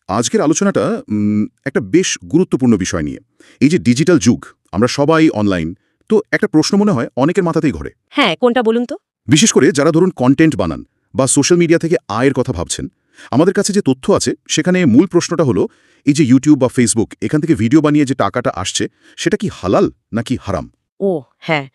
আজকের আলোচনাটা একটা বেশ গুরুত্বপূর্ণ বিষয় নিয়ে। এই যে ডিজিটাল যুগ, আমরা সবাই অনলাইন, তো একটা প্রশ্ন মনে হয় অনেকের মাথাতেই ঘোরে। হ্যাঁ, কোনটা বলুন তো? বিশেষ করে যারা ধরুন কন্টেন্ট বানান বা সোশ্যাল মিডিয়া থেকে আয়ের কথা ভাবছেন। আমাদের কাছে যে তথ্য আছে সেখানে মূল প্রশ্নটা হলো, এই যে ইউটিউব বা ফেসবুক এখান থেকে ভিডিও বানিয়ে যে টাকাটা আসছে, সেটা কি হালাল নাকি হারাম? ও হ্যাঁ,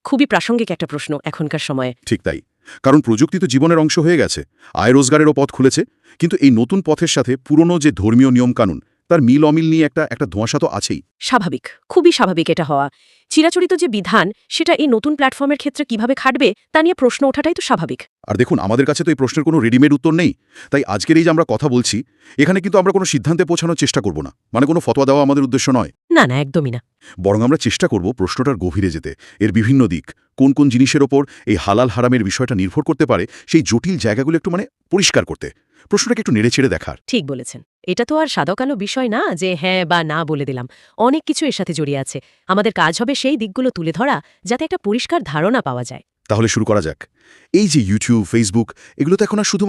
খুবই প্রাসঙ্গিক একটা প্রশ্ন এখনকার সময়ে। ঠিক তাই। কারণ প্রযুক্তি তো জীবনের অংশ হয়ে গেছে, আয় রোজগারেরও পথ খুলেছে, কিন্তু এই নতুন পথের সাথে পুরনো যে ধর্মীয় নিয়মকানুন, তার মিল অমিল নিয়ে একটা ধোঁয়াশা তো আছেই। স্বাভাবিক, খুবই স্বাভাবিক এটা হওয়া। চিরাচরিত যে বিধান, সেটা এই নতুন প্ল্যাটফর্মের ক্ষেত্রে কিভাবে খাটবে তা নিয়ে প্রশ্ন ওঠাটাই তো স্বাভাবিক। আর দেখুন, আমাদের কাছে তো এই প্রশ্নের কোনো রেডিমেড উত্তর নেই। তাই আজকের এই যে আমরা কথা বলছি, এখানে কিন্তু আমরা কোনো সিদ্ধান্তে পৌঁছানোর চেষ্টা করব না, মানে কোনো ফতোয়া দেওয়া আমাদের উদ্দেশ্য নয়। না না, একদমই না। বরং আমরা চেষ্টা করব প্রশ্নটার গভীরে যেতে, এর বিভিন্ন দিক, কোন কোন জিনিসের ওপর এই হালাল হারামের বিষয়টা নির্ভর করতে পারে, সেই জটিল জায়গাগুলো একটু পরিষ্কার করতে, প্রশ্নটাকে একটু নেড়েচেড়ে দেখার। ঠিক বলেছেন। এটা তো আর সাদাকালো বিষয় না যে হ্যাঁ বা না বলে দিলাম। অনেক কিছু এর সাথে জড়িয়ে আছে। আমাদের কাজ হবে সেই দিকগুলো তুলে ধরা, যাতে একটা পরিষ্কার ধারণা পাওয়া যায়। তাহলে শুরু করা যাক। এই যে ইউটিউব, ফেসবুক, এগুলো তো এখন আর শুধু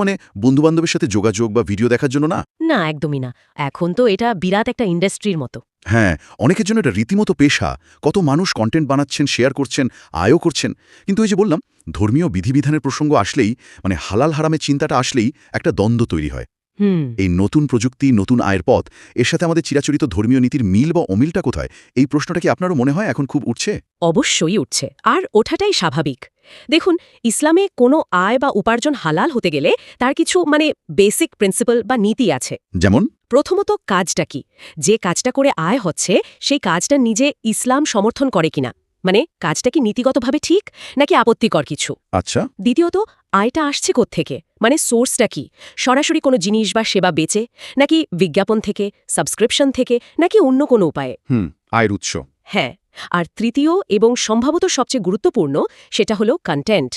বন্ধুবান্ধবের সাথে যোগাযোগ বা ভিডিও দেখার জন্য না। না, একদমই না। এখন তো এটা বিরাট একটা ইন্ডাস্ট্রির মতো। হ্যাঁ, অনেকের জন্য এটা রীতিমতো পেশা। কত মানুষ কন্টেন্ট বানাচ্ছেন, শেয়ার করছেন, আয়ও করছেন। কিন্তু এই যে বললাম, ধর্মীয় বিধিবিধানের প্রসঙ্গ আসলেই, হালাল হারামের চিন্তাটা আসলেই একটা দ্বন্দ্ব তৈরি হয়। এই নতুন প্রযুক্তি, নতুন আয়ের পথ, এর সাথে আমাদের চিরাচরিত ধর্মীয় নীতির মিল বা অমিলটা কোথায়? এই প্রশ্নটা কি আপনারও মনে হয় এখন খুব উঠছে? অবশ্যই উঠছে, আর ওঠাটাই স্বাভাবিক। দেখুন, ইসলামে কোনো আয় বা উপার্জন হালাল হতে গেলে তার কিছু বেসিক প্রিন্সিপাল বা নীতি আছে। যেমন? প্রথমত, কাজটা কি? যে কাজটা করে আয় হচ্ছে, সেই কাজটা নিজে ইসলাম সমর্থন করে কিনা, কাজটা কি নীতিগতভাবে ঠিক নাকি আপত্তিকর কিছু। আচ্ছা। দ্বিতীয়ত, আয়টা আসছে কোত্থেকে, সোর্সটা কি? সরাসরি কোনো জিনিস বা সেবা বেচে, নাকি বিজ্ঞাপন থেকে, সাবস্ক্রিপশন থেকে, নাকি অন্য কোনো উপায়ে? আয়ের উৎস। হ্যাঁ। আর তৃতীয় এবং সম্ভবত সবচেয়ে গুরুত্বপূর্ণ, সেটা হলো কন্টেন্ট।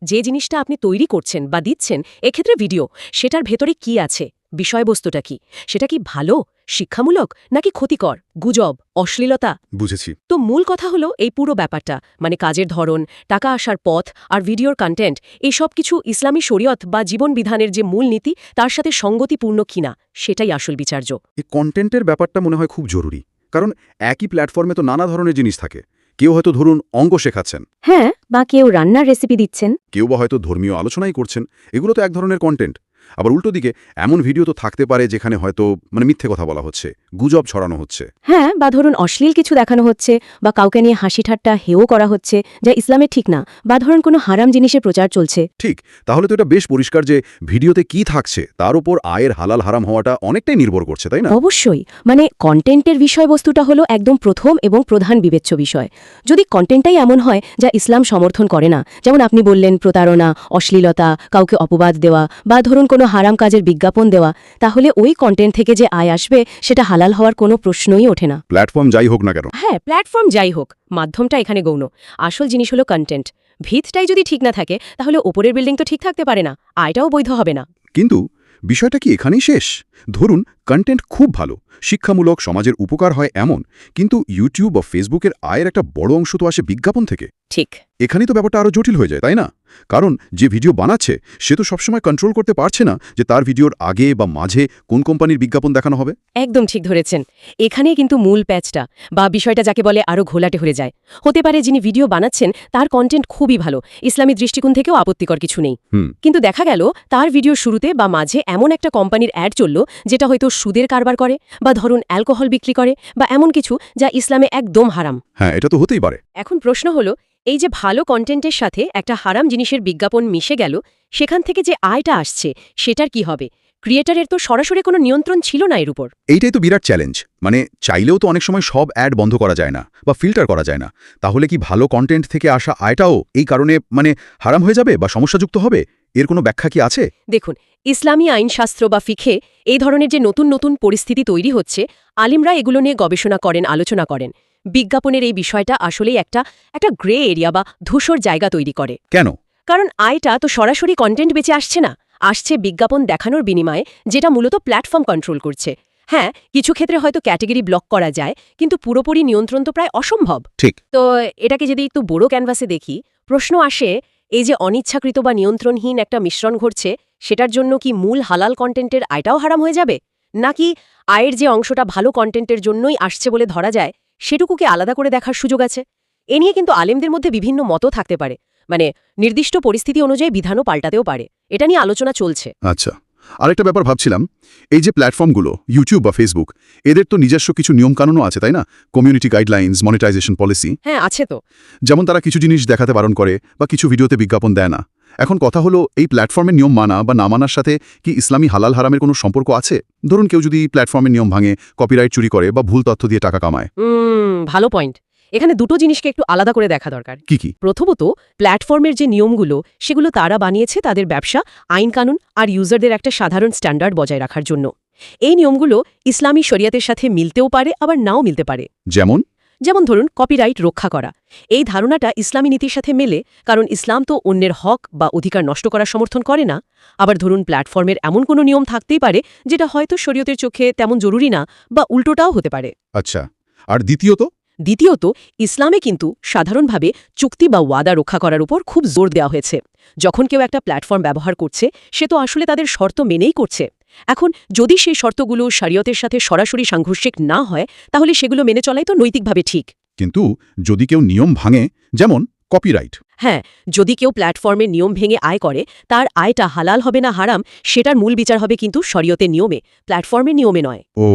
যে জিনিসটা আপনি তৈরি করছেন বা দিচ্ছেন, এক্ষেত্রে ভিডিও, সেটার ভেতরে কি আছে, বিষয়বস্তুটা কি? সেটা কি ভালো, শিক্ষামূলক, নাকি ক্ষতিকর, গুজব, অশ্লীলতা? বুঝেছি। তো মূল কথা হলো এই পুরো ব্যাপারটা, কাজের ধরন, টাকা আসার পথ আর ভিডিওর কন্টেন্ট, এই সব কিছু ইসলামী শরীয়ত বা জীবন বিধানের যে মূল নীতি তার সাথে সঙ্গতিপূর্ণ কিনা, সেটাই আসল বিচার্য। এই কন্টেন্টের ব্যাপারটা মনে হয় খুব জরুরি। কারণ একই প্ল্যাটফর্মে তো নানা ধরনের জিনিস থাকে। কেউ হয়তো ধরুন অঙ্ক শেখাচ্ছেন, হ্যাঁ, বা কেউ রান্নার রেসিপি দিচ্ছেন, কেউ বা হয়তো ধর্মীয় আলোচনাই করছেন। এগুলো তো এক ধরনের কন্টেন্ট। আবার উল্টো দিকে এমন ভিডিও তো থাকতে পারে যেখানে হয়তো মিথ্যে কথা বলা হচ্ছে, গুজব ছড়ানো হচ্ছে। হ্যাঁ, বা ধরুন অশ্লীল কিছু দেখানো হচ্ছে, বা কাউকে নিয়ে হাসি ঠাট্টা হেও করা হচ্ছে, যা ইসলামে ঠিক না, বা ধরুন কোনো হারাম জিনিসের প্রচার চলছে। ঠিক। তাহলে তো এটা বেশ পরিষ্কার যে ভিডিওতে কি থাকছে তার উপর আয়ের হালাল হারাম হওয়াটা অনেকটাই নির্ভর করছে, তাই না? অবশ্যই। কন্টেন্টের বিষয়বস্তুটা হলো একদম প্রথম এবং প্রধান বিবেচ্য বিষয়। যদি কন্টেন্টটাই এমন হয় যা ইসলাম সমর্থন করে না, যেমন আপনি বললেন প্রতারণা, অশ্লীলতা, কাউকে অপবাদ দেওয়া, বা ধরুন কোনো হারাম কাজের বিজ্ঞাপন দেওয়া, তাহলে ওই কন্টেন্ট থেকে যে আয় আসবে সেটা হালাল হওয়ার কোনো প্রশ্নই ওঠে না। প্ল্যাটফর্ম যাই হোক না কেন। হ্যাঁ, প্ল্যাটফর্ম যাই হোক, মাধ্যমটা এখানে গৌণ। আসল জিনিস হলো কন্টেন্ট। ভিতটাই যদি ঠিক না থাকে, তাহলে ওপরের বিল্ডিং তো ঠিক থাকতে পারে না, আয়টাও বৈধ হবে না। কিন্তু বিষয়টা কি এখানেই শেষ? ধরুন কন্টেন্ট খুব ভালো, শিক্ষামূলক, সমাজের উপকার হয় এমন, কিন্তু ইউটিউব বা ফেসবুকের আয়ের একটা বড় অংশ তো আসে বিজ্ঞাপন থেকে। ঠিক। এখানেই তো ব্যাপারটা আরও জটিল হয়ে যায়, তাই না? কারণ যে ভিডিও বানাচ্ছে সে তো সবসময় কন্ট্রোল করতে পারছে না যে তার ভিডিওর আগে বা মাঝে কোন কোম্পানির বিজ্ঞাপন দেখানো হবে। একদম ঠিক ধরেছেন। এখানেই কিন্তু মূল প্যাচটা বা বিষয়টা যাকে বলে আরও ঘোলাটে হয়ে যায়। হতে পারে যিনি ভিডিও বানাচ্ছেন তার কন্টেন্ট খুবই ভালো, ইসলামী দৃষ্টিকোণ থেকেও আপত্তিকর কিছু নেই, কিন্তু দেখা গেল তার ভিডিওর শুরুতে বা মাঝে এমন একটা কোম্পানির অ্যাড চলল যেটা হয়তো সুদের কারবার করে, বা ধরুন অ্যালকোহল বিক্রি করে, বা এমন কিছু যা ইসলামে একদম হারাম। হ্যাঁ, এটা তো হতেই পারে। এখন প্রশ্ন হলো, এই যে ভালো কন্টেন্টের সাথে একটা হারাম জিনিসের বিজ্ঞাপন মিশে গেল, সেখান থেকে যে আয়টা আসছে সেটার কি হবে? ক্রিয়েটারের তো সরাসরি কোনো নিয়ন্ত্রণ ছিল না এর উপর। এইটাই তো বিরাট চ্যালেঞ্জ। চাইলেও তো অনেক সময় সব অ্যাড বন্ধ করা যায় না বা ফিল্টার করা যায় না। তাহলে কি ভালো কন্টেন্ট থেকে আসা আয়টাও এই কারণে হারাম হয়ে যাবে বা সমস্যাযুক্ত হবে? এর কোনো ব্যাখ্যা কি আছে? দেখুন, ইসলামী আইনশাস্ত্র বা ফিখে এই ধরনের যে নতুন নতুন পরিস্থিতি তৈরি হচ্ছে, আলিমরা এগুলো নিয়ে গবেষণা করেন, আলোচনা করেন। বিজ্ঞাপনের এই বিষয়টা আসলেই একটা গ্রে এরিয়া বা ধূসর জায়গা তৈরি করে। কেন? কারণ আয়টা তো সরাসরি কন্টেন্ট বেচে আসছে না, আসছে বিজ্ঞাপন দেখানোর বিনিময়ে, যেটা মূলত প্ল্যাটফর্ম কন্ট্রোল করছে। হ্যাঁ, কিছু ক্ষেত্রে হয়তো ক্যাটেগরি ব্লক করা যায়, কিন্তু পুরোপুরি নিয়ন্ত্রণ তো প্রায় অসম্ভব। ঠিক। তো এটাকে যদি একটু বড় ক্যানভাসে দেখি, প্রশ্ন আসে, এই যে অনিচ্ছাকৃত বা নিয়ন্ত্রণহীন একটা মিশ্রণ ঘটছে, সেটার জন্য কি মূল হালাল কন্টেন্টের আয়টাও হারাম হয়ে যাবে, নাকি আয়ের যে অংশটা ভালো কন্টেন্টের জন্যই আসছে বলে ধরা যায় সেটুকুকে আলাদা করে দেখার সুযোগ আছে? এ নিয়ে কিন্তু আলেমদের মধ্যে বিভিন্ন মতও থাকতে পারে, মানে নির্দিষ্ট পরিস্থিতি অনুযায়ী বিধানও পাল্টাতেও পারে। এটা নিয়ে আলোচনা চলছে। আচ্ছা, আরেকটা ব্যাপার ভাবছিলাম, এই যে প্ল্যাটফর্মগুলো ইউটিউব বা ফেসবুক, এদের তো নিজস্ব কিছু নিয়মকানুনও আছে, তাই না? Community guidelines, monetization policy. হ্যাঁ, আছে তো। যেমন তারা কিছু জিনিস দেখাতে বারণ করে বা কিছু ভিডিওতে বিজ্ঞাপন দেয় না। এখন কথা হলো, এই প্ল্যাটফর্মের নিয়ম মানা বা না মানার সাথে কি ইসলামী হালাল হারামের কোনো সম্পর্ক আছে? ধরুন কেউ যদি প্ল্যাটফর্মের নিয়ম ভাঙে, কপিরাইট চুরি করে বা ভুল তথ্য দিয়ে টাকা কামায়। ভালো পয়েন্ট। এখানে দুটো জিনিসকে একটু আলাদা করে দেখা দরকার। কি কি? প্রথমত, প্ল্যাটফর্মের যে নিয়মগুলো সেগুলো তারা বানিয়েছে তাদের ব্যবসা, আইন কানুন আর ইউজারদের একটা সাধারণ স্ট্যান্ডার্ড বজায় রাখার জন্য। এই নিয়মগুলো ইসলামী শরিয়াতের সাথে মিলতেও পারে, আবার নাও মিলতে পারে। যেমন ধরুন কপিরাইট রক্ষা করা, এই ধারণাটা ইসলামী নীতির সাথে মেলে, কারণ ইসলাম তো অন্যের হক বা অধিকার নষ্ট করার সমর্থন করে না। আবার ধরুন প্ল্যাটফর্মের এমন কোনো নিয়ম থাকতেই পারে যেটা হয়তো শরীয়তের চোখে তেমন জরুরি না, বা উল্টোটাও হতে পারে। আচ্ছা, আর দ্বিতীয়ত, ইসলামে কিন্তু সাধারণভাবে চুক্তি বা ওয়াদা রক্ষা করার উপর খুব জোর দেওয়া হয়েছে। যখন কেউ একটা প্ল্যাটফর্ম ব্যবহার করছে, সে তো আসলে তাদের শর্ত মেনেই করছে। এখন যদি সেই শর্তগুলো শরীয়তের সাথে সরাসরি সাংঘর্ষিক না হয়, তাহলে সেগুলো মেনে চলাই তো নৈতিকভাবে ঠিক। কিন্তু যদি কেউ নিয়ম ভাঙে, যেমন কপিরাইট, হ্যাঁ, যদি কেউ প্ল্যাটফর্মের নিয়ম ভেঙে আয় করে, তার আয়টা হালাল হবে না হারাম, সেটার মূল বিচার হবে কিন্তু শরীয়তের নিয়মে, প্ল্যাটফর্মের নিয়মে নয়। ও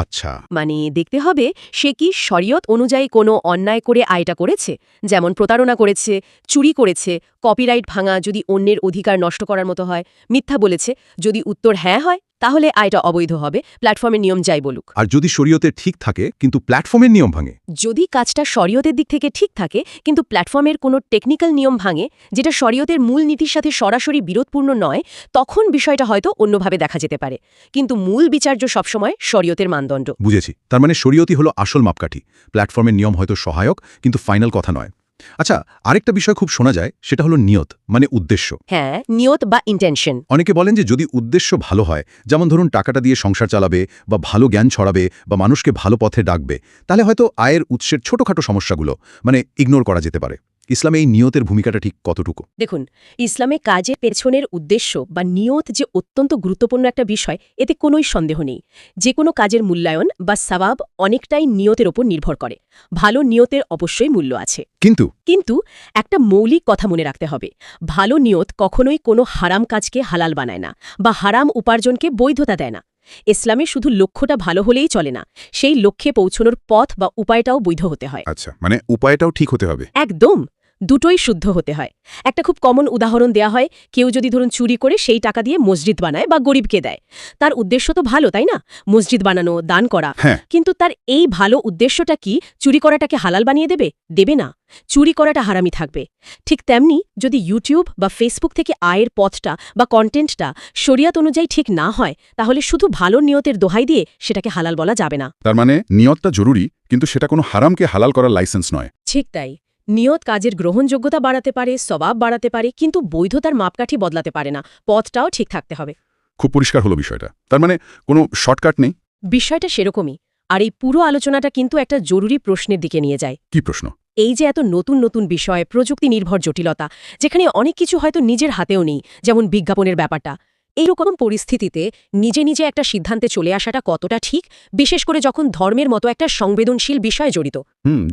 আচ্ছা, মানে দেখতে হবে সে কি শরীয়ত অনুযায়ী কোনো অন্যায় করে আয়টা করেছে, যেমন প্রতারণা করেছে, চুরি করেছে, কপিরাইট ভাঙা যদি অন্যের অধিকার নষ্ট করার মতো হয়, মিথ্যা বলেছে। যদি উত্তর হ্যাঁ হয়, তাহলে আয়টা অবৈধ হবে, প্ল্যাটফর্মের নিয়ম যাই বলুক। আর যদি শরীয়তে ঠিক থাকে কিন্তু প্ল্যাটফর্মের নিয়ম ভাঙে? যদি কাজটা শরীয়তের দিক থেকে ঠিক থাকে কিন্তু প্ল্যাটফর্মের কোনো টেকনিক্যাল নিয়ম ভাঙে, যেটা শরীয়তের মূল নীতির সাথে সরাসরি বিরোধপূর্ণ নয়, তখন বিষয়টা হয়তো অন্যভাবে দেখা যেতে পারে। কিন্তু মূল বিচার্য সবসময় শরীয়তের মানদণ্ড। বুঝেছি, তার মানে শরীয়তই হলো আসল মাপকাঠি, প্ল্যাটফর্মের নিয়ম হয়তো সহায়ক কিন্তু ফাইনাল কথা নয়। আচ্ছা, আরেকটা বিষয় খুব শোনা যায়, সেটা হলো নিয়ত, মানে উদ্দেশ্য। হ্যাঁ, নিয়ত বা ইন্টেনশন। অনেকে বলেন যে যদি উদ্দেশ্য ভালো হয়, যেমন ধরুন টাকাটা দিয়ে সংসার চালাবে বা ভালো জ্ঞান ছড়াবে বা মানুষকে ভালো পথে ডাকবে, তাহলে হয়তো আয়ের উৎসের ছোটখাটো সমস্যাগুলো ইগনোর করা যেতে পারে। ইসলামে এই নিয়তের ভূমিকাটা ঠিক কতটুকু? দেখুন, ইসলামে কাজের পেছনের উদ্দেশ্য বা নিয়ত যে অত্যন্ত গুরুত্বপূর্ণ একটা বিষয়, এতে কোনোই সন্দেহ নেই। যে কোনো কাজের মূল্যায়ন বা সওয়াব অনেকটাই নিয়তের ওপর নির্ভর করে। ভালো নিয়তের অবশ্যই মূল্য আছে, কিন্তু একটা মৌলিক কথা মনে রাখতে হবে, ভালো নিয়ত কখনোই কোনো হারাম কাজকে হালাল বানায় না বা হারাম উপার্জনকে বৈধতা দেয় না। ইসলামে শুধু লক্ষ্যটা ভালো হলেই চলে না, সেই লক্ষ্যে পৌঁছানোর পথ বা উপায়টাও বৈধ হতে হয়। আচ্ছা, মানে উপায়টাও ঠিক হতে হবে। একদম, দুটোই শুদ্ধ হতে হয়। একটা খুব কমন উদাহরণ দেয়া হয়, কেউ যদি ধরুন চুরি করে সেই টাকা দিয়ে মসজিদ বানায় বা গরিবকে দেয়, তার উদ্দেশ্য তো ভালো, তাই না? মসজিদ বানানো, দান করা। কিন্তু তার এই ভালো উদ্দেশ্যটা কি চুরি করাটাকে হালাল বানিয়ে দেবে না। চুরি করাটা হারামি থাকবে। ঠিক তেমনি যদি ইউটিউব বা ফেসবুক থেকে আয়ের পথটা বা কন্টেন্টটা শরিয়াত অনুযায়ী ঠিক না হয়, তাহলে শুধু ভালো নিয়তের দোহাই দিয়ে সেটাকে হালাল বলা যাবে না। তার মানে নিয়তটা জরুরি, কিন্তু সেটা কোনো হারামকে হালাল করার লাইসেন্স নয়। ঠিক তাই। নিয়ত কাজের গ্রহণযোগ্যতা বাড়াতে পারে, সওয়াব বাড়াতে পারে, কিন্তু বৈধতার মাপকাঠি বদলাতে পারে না। পথটাও ঠিক থাকতে হবে। খুব পরিষ্কার হলো বিষয়টা। তার মানে কোনো শর্টকাট নেই? বিষয়টা সেরকমই। আর এই পুরো আলোচনাটা কিন্তু একটা জরুরি প্রশ্নের দিকে নিয়ে যায়। কি প্রশ্ন? এই যে এত নতুন নতুন বিষয়, প্রযুক্তি নির্ভর জটিলতা, যেখানে অনেক কিছু হয়তো নিজের হাতেও নেই, যেমন বিজ্ঞাপনের ব্যাপারটা, এইরকম পরিস্থিতিতে নিজে নিজে একটা সিদ্ধান্তে চলে আসাটা কতটা ঠিক, বিশেষ করে যখন ধর্মের মতো একটা সংবেদনশীল বিষয় জড়িত।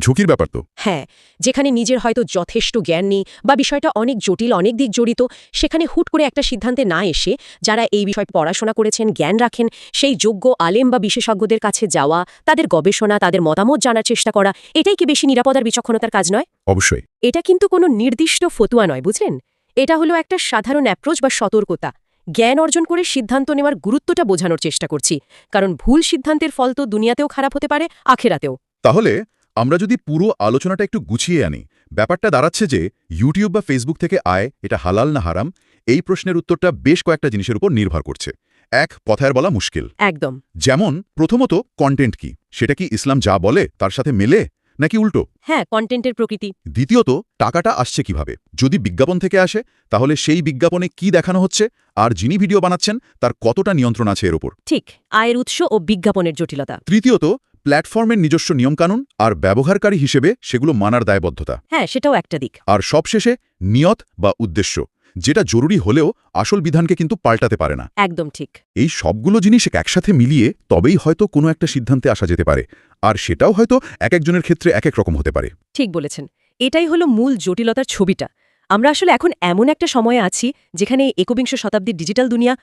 ঝুঁকির ব্যাপার তো। হ্যাঁ, যেখানে নিজের হয়তো যথেষ্ট জ্ঞান নেই বা বিষয়টা অনেক জটিল, অনেক দিক জড়িত, সেখানে হুট করে একটা সিদ্ধান্তে না এসে যারা এই বিষয়ে পড়াশোনা করেছেন, জ্ঞান রাখেন, সেই যোগ্য আলেম বা বিশেষজ্ঞদের কাছে যাওয়া, তাদের গবেষণা, তাদের মতামত জানার চেষ্টা করা, এটাই কি বেশি নিরাপদ আর বিচক্ষণতার কাজ নয়? অবশ্যই। এটা কিন্তু কোনো নির্দিষ্ট ফতুয়া নয়, বুঝলেন? এটা হলো একটা সাধারণ অ্যাপ্রোচ বা সতর্কতা। জ্ঞান অর্জন করে সিদ্ধান্ত নেওয়ার গুরুত্বটা বোঝানোর চেষ্টা করছি, কারণ ভুল সিদ্ধান্তের ফল তো দুনিয়াতেও খারাপ হতে পারে, আখেরাতেও। তাহলে আমরা যদি পুরো আলোচনাটা একটু গুছিয়ে আনি, ব্যাপারটা দাঁড়াচ্ছে যে ইউটিউব বা ফেসবুক থেকে আয়, এটা হালাল না হারাম, এই প্রশ্নের উত্তরটা বেশ কয়েকটা জিনিসের উপর নির্ভর করছে। এক, কথায় বলা মুশকিল। একদম। যেমন প্রথমত, কন্টেন্ট কি? সেটা কি ইসলাম যা বলে তার সাথে মেলে নাকি উল্টো? হ্যাঁ, কন্টেন্টের প্রকৃতি। দ্বিতীয়ত, টাকাটা আসছে কিভাবে? যদি বিজ্ঞাপন থেকে আসে, তাহলে সেই বিজ্ঞাপনে কি দেখানো হচ্ছে, আর যিনি ভিডিও বানাচ্ছেন তার কতটা নিয়ন্ত্রণ আছে এর ওপর? ঠিক, আয়ের উৎস ও বিজ্ঞাপনের জটিলতা। তৃতীয়ত, প্ল্যাটফর্মের নিজস্ব নিয়মকানুন আর ব্যবহারকারী হিসেবে সেগুলো মানার দায়বদ্ধতা। হ্যাঁ, সেটাও একটা দিক। আর সবশেষে, নিয়ত বা উদ্দেশ্য, যেটা জরুরি হলেও আসল বিধানকে কিন্তু পাল্টাতে পারে না। একদম ঠিক। এই সবগুলো জিনিস একসাথে মিলিয়ে তবেই হয়তো কোনো একটা সিদ্ধান্তে আসা যেতে পারে, আর সেটাও হয়তো এক একজনের ক্ষেত্রে এক এক রকম হতে পারে। ঠিক বলেছেন। এটাই হলো মূল জটিলতার ছবিটা। আমরা আসলে এখন এমন একটা সময়ে আছি যেখানে একবিংশ শতাব্দীর ডিজিটাল দুনিয়া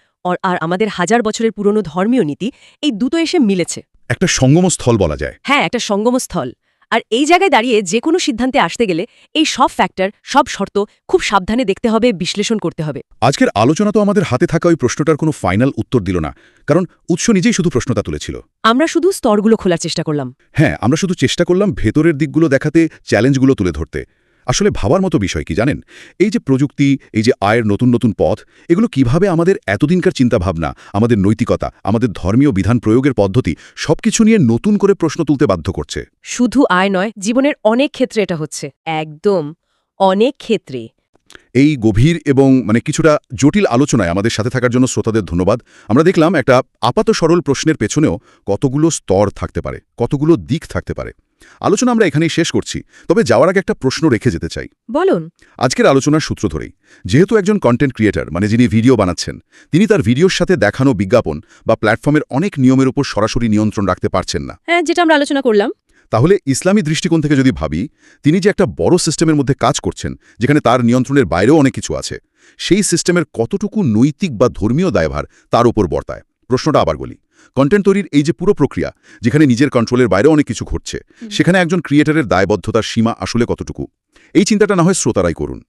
আর আমাদের হাজার বছরের পুরনো ধর্মীয় নীতি এই দুটো এসে মিলেছে। একটা সঙ্গমস্থল বলা যায়। হ্যাঁ, একটা সঙ্গমস্থল। আর এই জায়গায় দাঁড়িয়ে যে কোনো সিদ্ধান্তে আসতে গেলে এই সব ফ্যাক্টর, সব শর্ত খুব সাবধানে দেখতে হবে, বিশ্লেষণ করতে হবে। আজকের আলোচনা তো আমাদের হাতে থাকা ওই প্রশ্নটার কোনো ফাইনাল উত্তর দিল না, কারণ উৎস নিজেই শুধু প্রশ্নটা তুলেছিল। আমরা শুধু স্তরগুলো খোলার চেষ্টা করলাম। হ্যাঁ, আমরা শুধু চেষ্টা করলাম ভেতরের দিকগুলো দেখাতে, চ্যালেঞ্জগুলো তুলে ধরতে। আসলে ভাবার মতো বিষয় কি জানেন, এই যে প্রযুক্তি, এই যে আয়ের নতুন নতুন পথ, এগুলো কিভাবে আমাদের এতদিনকার চিন্তাভাবনা, আমাদের নৈতিকতা, আমাদের ধর্মীয় বিধান প্রয়োগের পদ্ধতি সবকিছু নিয়ে নতুন করে প্রশ্ন তুলতে বাধ্য করছে। শুধু আয় নয়, জীবনের অনেক ক্ষেত্রে এটা হচ্ছে। একদম অনেক ক্ষেত্রে। এই গভীর এবং কিছুটা জটিল আলোচনায় আমাদের সাথে থাকার জন্য শ্রোতাদের ধন্যবাদ। আমরা দেখলাম একটা আপাত সরল প্রশ্নের পেছনেও কতগুলো স্তর থাকতে পারে, কতগুলো দিক থাকতে পারে। আলোচনা আমরা এখানেই শেষ করছি, তবে যাওয়ার আগে একটা প্রশ্ন রেখে যেতে চাই। বলুন। আজকের আলোচনার সূত্র ধরেই, যেহেতু একজন কন্টেন্ট ক্রিয়েটর, যিনি ভিডিও বানাচ্ছেন, তিনি তার ভিডিওর সাথে দেখানো বিজ্ঞাপন বা প্ল্যাটফর্মের অনেক নিয়মের উপর সরাসরি নিয়ন্ত্রণ রাখতে পারছেন না। হ্যাঁ, যেটা আমরা আলোচনা করলাম। তাহলে ইসলামী দৃষ্টিকোণ থেকে যদি ভাবি, তিনি যে একটা বড় সিস্টেমের মধ্যে কাজ করছেন, যেখানে তার নিয়ন্ত্রণের বাইরেও অনেক কিছু আছে, সেই সিস্টেমের কতটুকু নৈতিক বা ধর্মীয় দায়ভার তার উপর বর্তায়? প্রশ্নটা আবার বলি, কন্টেন্ট তৈরির এই যে পুরো প্রক্রিয়া, যেখানে নিজের কন্ট্রোলের বাইরেও অনেক কিছু ঘটছে, সেখানে একজন ক্রিয়েটরের দায়বদ্ধতার সীমা আসলে কতটুকু? এই চিন্তাটা না হয় শ্রোতারাই করুন।